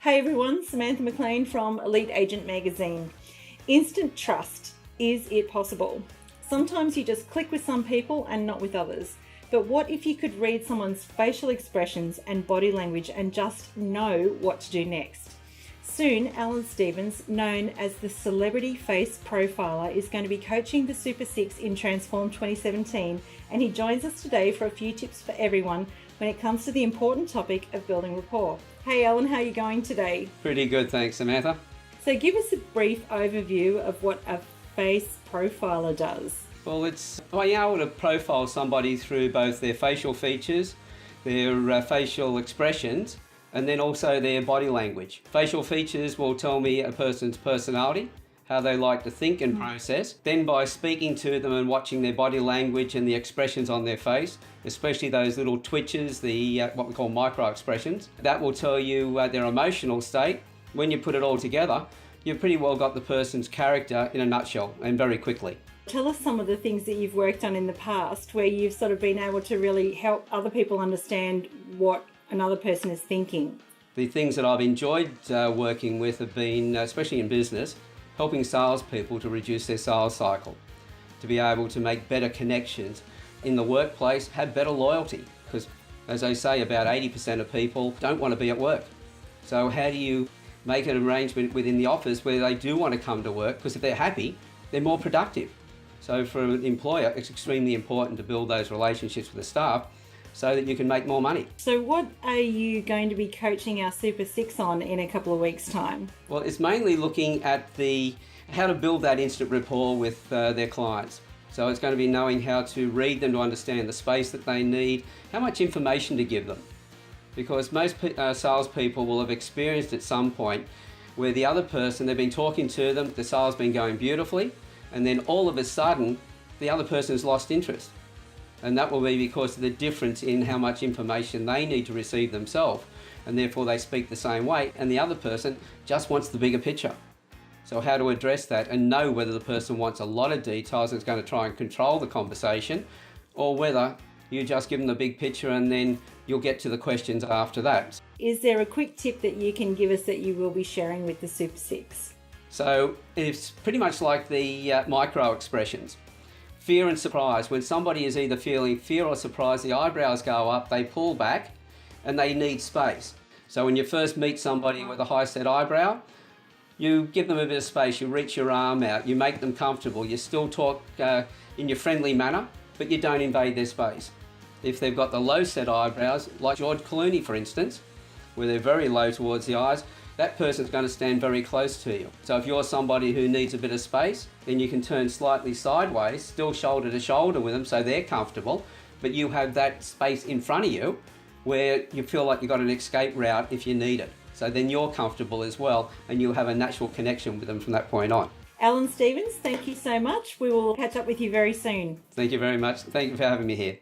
Hey everyone, Samantha McLean from Elite Agent Magazine. Instant trust. Is it possible? Sometimes you just click with some people and not with others. But what if you could read someone's facial expressions and body language and just know what to do next? Soon, Alan Stevens, known as the Celebrity Face Profiler, is going to be coaching the Super 6 in Transform 2017, and he joins us today for a few tips for everyone when it comes to the important topic of building rapport. Hey Alan, how are you going today? Pretty good, thanks, Samantha. So give us a brief overview of what a face profiler does. Well, it's being able to profile somebody through both their facial features, their facial expressions, and then also their body language. Facial features will tell me a person's personality, how they like to think and process. Then by speaking to them and watching their body language and the expressions on their face, especially those little twitches, the what we call micro expressions, that will tell you their emotional state. When you put it all together, you've pretty well got the person's character in a nutshell, and very quickly. Tell us some of the things that you've worked on in the past where you've sort of been able to really help other people understand what another person is thinking. The things that I've enjoyed working with have been, especially in business, helping salespeople to reduce their sales cycle, to be able to make better connections in the workplace, have better loyalty, because as I say, about 80% of people don't want to be at work. So how do you make an arrangement within the office where they do want to come to work? Because if they're happy, they're more productive. So for an employer, it's extremely important to build those relationships with the staff so that you can make more money. So what are you going to be coaching our Super 6 on in a couple of weeks' time? Well, it's mainly looking at how to build that instant rapport with their clients. So it's going to be knowing how to read them to understand the space that they need, how much information to give them. Because most salespeople will have experienced at some point where the other person, they've been talking to them, the sale's been going beautifully, and then all of a sudden, the other person's lost interest. And that will be because of the difference in how much information they need to receive themselves, and therefore they speak the same way, and the other person just wants the bigger picture. So how to address that and know whether the person wants a lot of details and is going to try and control the conversation, or whether you just give them the big picture and then you'll get to the questions after that. Is there a quick tip that you can give us that you will be sharing with the Super 6? So it's pretty much like the micro expressions. Fear and surprise. When somebody is either feeling fear or surprise, the eyebrows go up, they pull back, and they need space. So when you first meet somebody with a high set eyebrow, you give them a bit of space, you reach your arm out, you make them comfortable, you still talk in your friendly manner, but you don't invade their space. If they've got the low set eyebrows, like George Clooney for instance, where they're very low towards the eyes, that person's going to stand very close to you. So if you're somebody who needs a bit of space, then you can turn slightly sideways, still shoulder to shoulder with them so they're comfortable, but you have that space in front of you where you feel like you've got an escape route if you need it. So then you're comfortable as well, and you'll have a natural connection with them from that point on. Alan Stevens, thank you so much. We will catch up with you very soon. Thank you very much. Thank you for having me here.